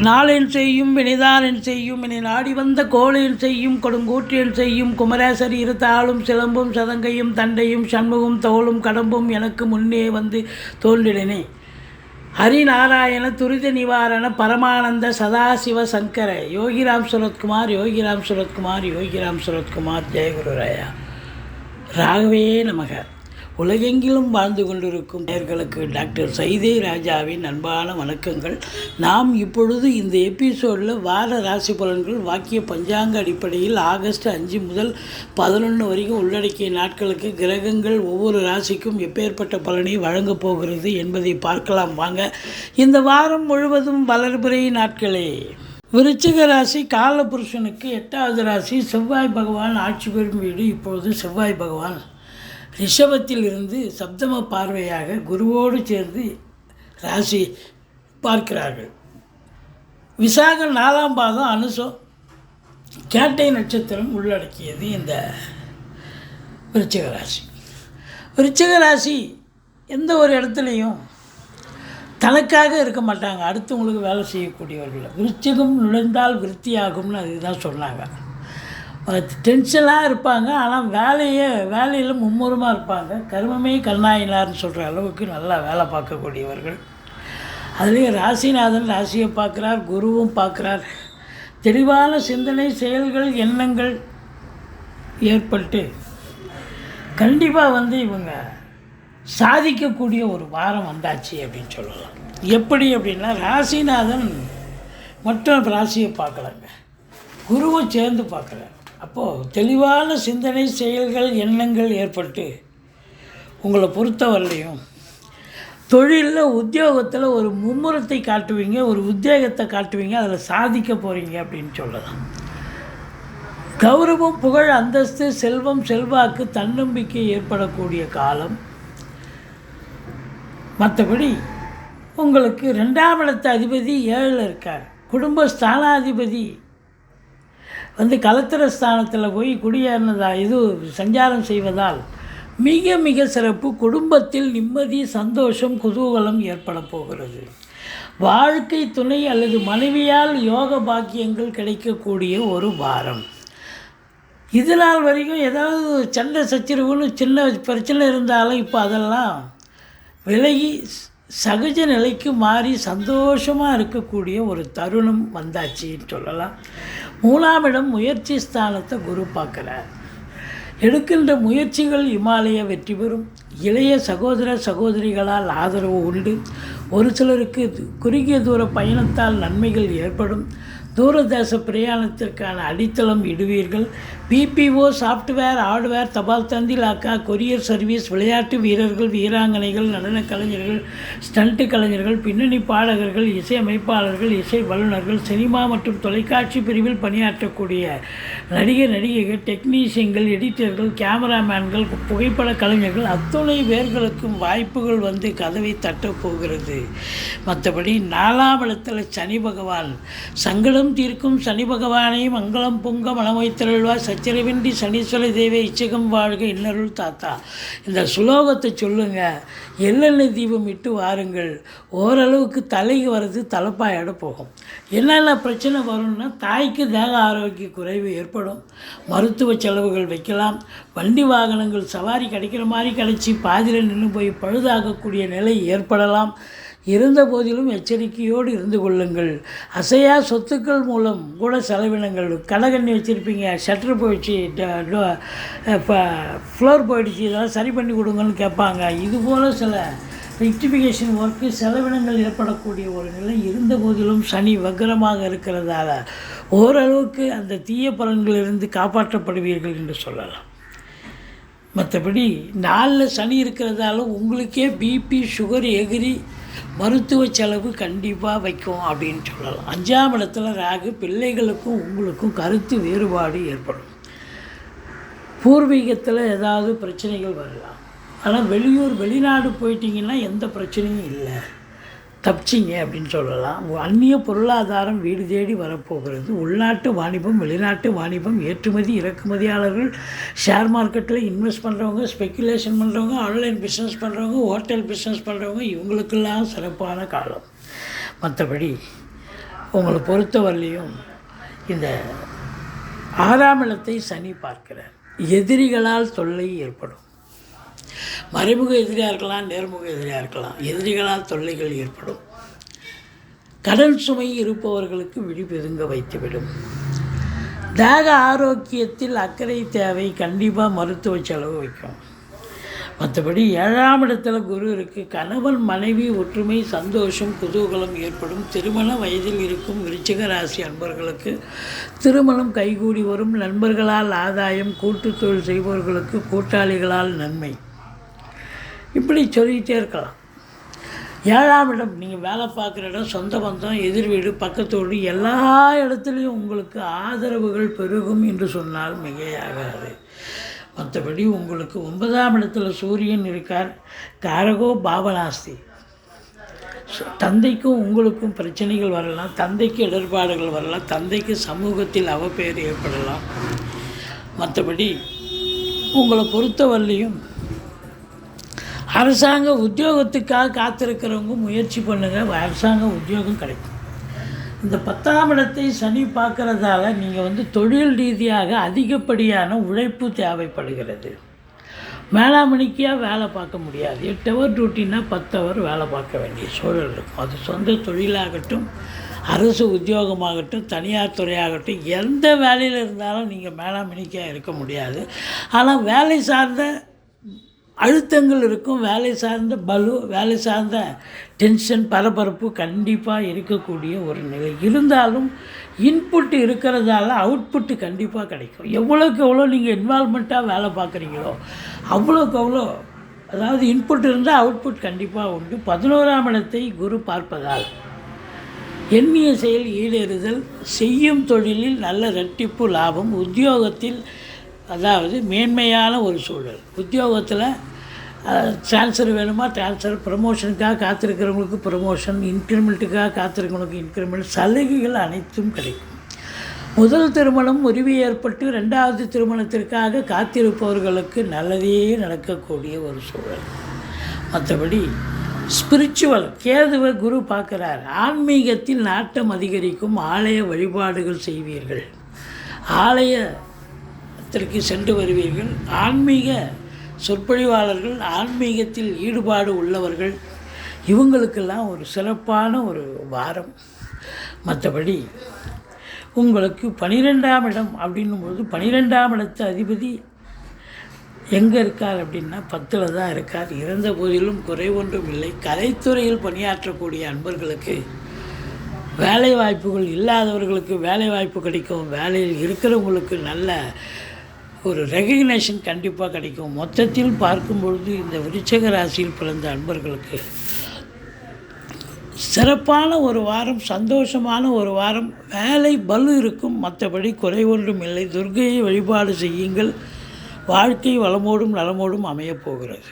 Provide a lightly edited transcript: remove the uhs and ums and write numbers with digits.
நாளென் செய்யும் வினைதானென் செய்யும் என்னை நாடி வந்த கோளென் செய்யும் கொடுங்கூற்றென் செய்யும் குமரேசர் இருத்தாளும் சிலம்பும் சதங்கையும் தண்டையும் சண்முகம் தோளும் கடம்பும் எனக்கு முன்னே வந்து தோன்றினே. ஹரிநாராயண துரித நிவாரண பரமானந்த சதாசிவ சங்கர யோகிராம் சுரத்குமார் யோகிராம் சுரத்குமார் யோகிராம் சுரத்குமார் ஜெயகுருராயா ராகவே நமக. உலகெங்கிலும் வாழ்ந்து கொண்டிருக்கும் நேயர்களுக்கு டாக்டர் சைதே ராஜாவின் அன்பான வணக்கங்கள். நாம் இப்பொழுது இந்த எபிசோடில் வார ராசி பலன்கள் வாக்கிய பஞ்சாங்க அடிப்படையில் ஆகஸ்ட் 5 முதல் 11 வரைக்கும் உள்ளடக்கிய நாட்களுக்கு கிரகங்கள் ஒவ்வொரு ராசிக்கும் எப்பேற்பட்ட பலனை வழங்கப் போகிறது என்பதை பார்க்கலாம் வாங்க. இந்த வாரம் முழுவதும் வளர்பிறை நாட்களே. விருச்சிக ராசி காலபுருஷனுக்கு 8வது ராசி. செவ்வாய் பகவான் ஆட்சி பெறும் வீடு. இப்பொழுது செவ்வாய் பகவான் ரிஷபத்தில் இருந்து சப்தம பார்வையாக குருவோடு சேர்ந்து ராசி பார்க்கிறார்கள். விசாகம் 4ஆம் பாதம் அனுசம் கேட்டை நட்சத்திரம் உள்ளடக்கியது இந்த விருச்சிக ராசி. விருச்சிக ராசி எந்த ஒரு இடத்துலையும் தனக்காக இருக்க மாட்டாங்க, அடுத்தவங்களுக்கு வேலை செய்யக்கூடியவர்கள். விருச்சிகம் நுழைந்தால் விருத்தியாகும்னு அதுதான் சொன்னாங்க. டென்ஷனாக இருப்பாங்க, ஆனால் வேலையில் மும்முரமாக இருப்பாங்க. கர்மமே கருணாயினார்னு சொல்கிற அளவுக்கு நல்லா வேலை பார்க்கக்கூடியவர்கள். அதுலேயும் ராசிநாதன் ராசியை பார்க்குறார், குருவும் பார்க்குறார். தெளிவான சிந்தனை, செயல்கள், எண்ணங்கள் ஏற்பட்டு கண்டிப்பாக இவங்க சாதிக்கக்கூடிய ஒரு வாரம் வந்தாச்சு அப்படின்னு சொல்லலாம். எப்படி அப்படின்னா, ராசிநாதன் மட்டும் ராசியை பார்க்கலாங்க, குருவும் சேர்ந்து பார்க்குறார். அப்போது தெளிவான சிந்தனை, செயல்கள், எண்ணங்கள் ஏற்பட்டு உங்களை பொறுத்தவரையிலையும் தொழிலில் உத்தியோகத்தில் ஒரு மும்முரத்தை காட்டுவீங்க, ஒரு உத்வேகத்தை காட்டுவீங்க, அதில் சாதிக்க போகிறீங்க அப்படின்னு சொல்லலாம். கௌரவம், புகழ், அந்தஸ்து, செல்வம், செல்வாக்கு, தன்னம்பிக்கை ஏற்படக்கூடிய காலம். மற்றபடி உங்களுக்கு 2ஆம் இடத்து அதிபதி 7ல் இருக்கார். குடும்ப ஸ்தானாதிபதி கலத்திர ஸ்தானத்தில் போய் குடியேறினதாக சஞ்சாரம் செய்வதால் மிக மிக சிறப்பு. குடும்பத்தில் நிம்மதி, சந்தோஷம், குதூகலம் ஏற்பட போகிறது. வாழ்க்கை துணை அல்லது மனைவியால் யோக பாக்கியங்கள் கிடைக்கக்கூடிய ஒரு வாரம். இது நாள் வரைக்கும் ஏதாவது சண்டை சச்சரவுன்னு சின்ன பிரச்சனை இருந்தாலும் இப்போ அதெல்லாம் விலகி சகஜ நிலைக்கு மாறி சந்தோஷமாக இருக்கக்கூடிய ஒரு தருணம் வந்தாச்சின்னு சொல்லலாம். 3ஆம் இடம் முயற்சி ஸ்தானத்தை குரு பார்க்குறார். எடுக்கின்ற முயற்சிகள் இமாலய வெற்றி பெறும். இளைய சகோதர சகோதரிகளால் ஆதரவு உண்டு. ஒரு சிலருக்கு குறுகிய தூர பயணத்தால் நன்மைகள் ஏற்படும். தூரதேச பிரயாணத்திற்கான அடித்தளம் இடுவீர்கள். பிபிஓ, சாஃப்ட்வேர், ஹார்ட்வேர், தபால் தந்தி, லாக்கா, கொரியர் சர்வீஸ், விளையாட்டு வீரர்கள், வீராங்கனைகள், நடன கலைஞர்கள், ஸ்டண்ட் கலைஞர்கள், பின்னணி பாடகர்கள், இசை அமைப்பாளர்கள், இசை வல்லுநர்கள், சினிமா மற்றும் தொலைக்காட்சி பிரிவில் பணியாற்றக்கூடிய நடிகர் நடிகைகள், டெக்னீஷியன்கள், எடிட்டர்கள், கேமராமேன்கள், புகைப்பட கலைஞர்கள் அத்துணை பேர்களுக்கும் வாய்ப்புகள் கதவை தட்டப்போகிறது. மற்றபடி 4ஆம் இடத்துல சனி பகவான் சங்கடம் தீர்க்கும் சனி பகவானை மங்களம் பொங்க மனமைத்திரள்வார் சச்சரவின்றி சனீஸ்வர தேவை இச்சகம் வாழ்க இன்னருள் தாத்தா. இந்த சுலோகத்தை சொல்லுங்கள், எள்ளெண்ணெய் தீபம் இட்டு வாருங்கள். ஓரளவுக்கு தலைக்கு வர்றது தலைப்பாயோட போகும். என்னென்ன பிரச்சனை வரும்னா, தாய்க்கு தேக ஆரோக்கிய குறைவு ஏற்படும். மருத்துவ செலவுகள் வைக்கலாம். வண்டி வாகனங்கள் சவாரி கிடைக்கிற மாதிரி கிடச்சி பாதியில் நின்று போய் பழுதாகக்கூடிய நிலை ஏற்படலாம். இருந்த போதிலும் எச்சரிக்கையோடு இருந்து கொள்ளுங்கள். அசையா சொத்துக்கள் மூலம் கூட செலவினங்கள். கடகண்ணி வச்சுருப்பீங்க, ஷட்டர் போயிடுச்சு, ஃப்ளோர் போயிடுச்சு, இதெல்லாம் சரி பண்ணி கொடுங்கன்னு கேட்பாங்க. இதுபோல் சில ரெக்டிஃபிகேஷன் ஒர்க்கு செலவினங்கள் ஏற்படக்கூடிய ஒரு நிலை இருந்த போதிலும் சனி வக்ரமாக இருக்கிறதால ஓரளவுக்கு அந்த தீய பலன்களிலிருந்து காப்பாற்றப்படுவீர்கள் என்று சொல்லலாம். மற்றபடி 4ல் சனி இருக்கிறதால உங்களுக்கே பிபி, சுகர் எகிரி மருத்துவ செலவு கண்டிப்பாக வைக்கும் அப்படின்னு சொல்லலாம். 5ஆம் இடத்துல ராகு. பிள்ளைகளுக்கும் உங்களுக்கும் கருத்து வேறுபாடு ஏற்படும். பூர்வீகத்தில் ஏதாவது பிரச்சனைகள் வரலாம். ஆனால் வெளிநாடு போயிட்டீங்கன்னா எந்த பிரச்சனையும் இல்லை, தப்பிச்சிங்க அப்படின்னு சொல்லலாம். அந்நிய பொருளாதாரம் வீடு தேடி வரப்போகிறது. உள்நாட்டு வாணிபம், வெளிநாட்டு வாணிபம், ஏற்றுமதி இறக்குமதியாளர்கள், ஷேர் மார்க்கெட்டில் இன்வெஸ்ட் பண்ணுறவங்க, ஸ்பெக்குலேஷன் பண்ணுறவங்க, ஆன்லைன் பிஸ்னஸ் பண்ணுறவங்க, ஹோட்டல் பிஸ்னஸ் பண்ணுறவங்க, இவங்களுக்கெல்லாம் சிறப்பான காலம். மற்றபடி உங்களை பொறுத்தவரையிலையும் இந்த 6ஆம் இடத்தை சனி பார்க்கிறார். எதிரிகளால் தொல்லை ஏற்படும். மறைமுக எதிரியாக இருக்கலாம், நேர்முக எதிரியாக இருக்கலாம். எதிரிகளால் தொல்லைகள் ஏற்படும். கடன் சுமை இருப்பவர்களுக்கு விழிபெதுங்க வைத்துவிடும். தேக ஆரோக்கியத்தில் அக்கறை தேவை. கண்டிப்பாக மருத்துவ செலவு வைக்கும். மற்றபடி 7ஆம் இடத்துல குரு இருக்குது. கணவன் மனைவி ஒற்றுமை, சந்தோஷம், குதூகலம் ஏற்படும். திருமண வயதில் இருக்கும் விருச்சிக ராசி அன்பர்களுக்கு திருமணம் கைகூடி வரும். நண்பர்களால் ஆதாயம், கூட்டு தொழில் செய்பவர்களுக்கு கூட்டாளிகளால் நன்மை. இப்படி சொல்லிகிட்டே இருக்கலாம். 7ஆம் இடம் நீங்கள் வேலை பார்க்குற இடம், சொந்த பந்தம், எதிர் வீடு, பக்கத்தோடு எல்லா இடத்துலையும் உங்களுக்கு ஆதரவுகள் பெருகும் என்று சொன்னால் மிகையாகாது. மற்றபடி உங்களுக்கு 9ஆம் இடத்துல சூரியன் இருக்கார். காரகோ பாவனாஸ்தி. தந்தைக்கும் உங்களுக்கும் பிரச்சனைகள் வரலாம். தந்தைக்கு இடர்பாடுகள் வரலாம். தந்தைக்கு சமூகத்தில் அவப்பெயர் ஏற்படலாம். மற்றபடி உங்களை பொறுத்தவரையிலையும் அரசாங்க உத்தியோகத்துக்காக காத்திருக்கிறவங்க முயற்சி பண்ணுங்கள். அரசாங்க உத்தியோகம் கிடைக்கும். இந்த 10ஆம் இடத்தை சனி பார்க்குறதால நீங்கள் தொழில் ரீதியாக அதிகப்படியான உழைப்பு தேவைப்படுகிறது. மேலாமணிக்காக வேலை பார்க்க முடியாது. 8 ஹவர் டியூட்டின்னா 10 ஹவர் வேலை பார்க்க வேண்டிய சூழல் இருக்கும். அது சொந்த தொழிலாகட்டும், அரசு உத்தியோகமாகட்டும், தனியார் துறையாகட்டும், எந்த வேலையில் இருந்தாலும் நீங்கள் மேலாமணிக்காக இருக்க முடியாது. ஆனால் வேலை சார்ந்த அழுத்தங்கள் இருக்கும். வேலை சார்ந்த பலு, வேலை சார்ந்த டென்ஷன், பரபரப்பு கண்டிப்பாக இருக்கக்கூடிய ஒரு நிலை இருந்தாலும் இன்புட் இருக்கிறதால அவுட்புட்டு கண்டிப்பாக கிடைக்கும். எவ்வளோக்கு எவ்வளோ நீங்கள் இன்வால்மெண்ட்டாக வேலை பார்க்குறீங்களோ அவ்வளோக்கு அவ்வளோ, அதாவது இன்புட் இருந்தால் அவுட்புட் கண்டிப்பாக உண்டு. 11ஆம் இடத்தை குரு பார்ப்பதால் எண்ணிய செயல் ஈடேறுதல், செய்யும் தொழிலில் நல்ல இரட்டிப்பு லாபம், உத்தியோகத்தில் அதாவது மேன்மையான ஒரு சூழல். உத்தியோகத்தில் ட்ரான்ஸ்ஃபர் வேணுமா ட்ரான்ஸ்ஃபர், ப்ரமோஷனுக்காக காத்திருக்கிறவங்களுக்கு ப்ரமோஷன், இன்க்ரிமெண்ட்டுக்காக காத்திருக்கிறவங்களுக்கு இன்க்ரிமெண்ட், சலுகைகள் அனைத்தும் கிடைக்கும். முதல் திருமணம் முறிவு ஏற்பட்டு 2வது திருமணத்திற்காக காத்திருப்பவர்களுக்கு நல்லதே நடக்கக்கூடிய ஒரு சூழல். மற்றபடி ஸ்பிரிச்சுவல் கேதுவை குரு பார்க்குறார். ஆன்மீகத்தில் நாட்டம் அதிகரிக்கும். ஆலய வழிபாடுகள் செய்வீர்கள். ஆலயத்திற்கு சென்று வருவீர்கள். ஆன்மீக சொற்பொழிவாளர்கள், ஆன்மீகத்தில் ஈடுபாடு உள்ளவர்கள், இவங்களுக்கெல்லாம் ஒரு சிறப்பான ஒரு வாரம். மற்றபடி உங்களுக்கு 12ஆம் இடம் அப்படின்னும்போது 12ஆம் இடத்து அதிபதி எங்கே இருக்கார் அப்படின்னா 10ல் தான் இருக்கார். இருந்த போதிலும் குறை ஒன்றும் இல்லை. கலைத்துறையில் பணியாற்றக்கூடிய அன்பர்களுக்கு வேலை வாய்ப்புகள் இல்லாதவர்களுக்கு வேலை வாய்ப்பு கிடைக்கும். வேலையில் இருக்கிறவங்களுக்கு நல்ல ஒரு ரெகக்னேஷன் கண்டிப்பாக கிடைக்கும். மொத்தத்தில் பார்க்கும்பொழுது இந்த விருச்சிக ராசியில் பிறந்த அன்பர்களுக்கு சிறப்பான ஒரு வாரம், சந்தோஷமான ஒரு வாரம். வேலை பலு இருக்கும். மற்றபடி குறை ஒன்றும் இல்லை. துர்க்கையை வழிபாடு செய்யுங்கள். வாழ்க்கை வளமோடும் நலமோடும் அமையப் போகிறது.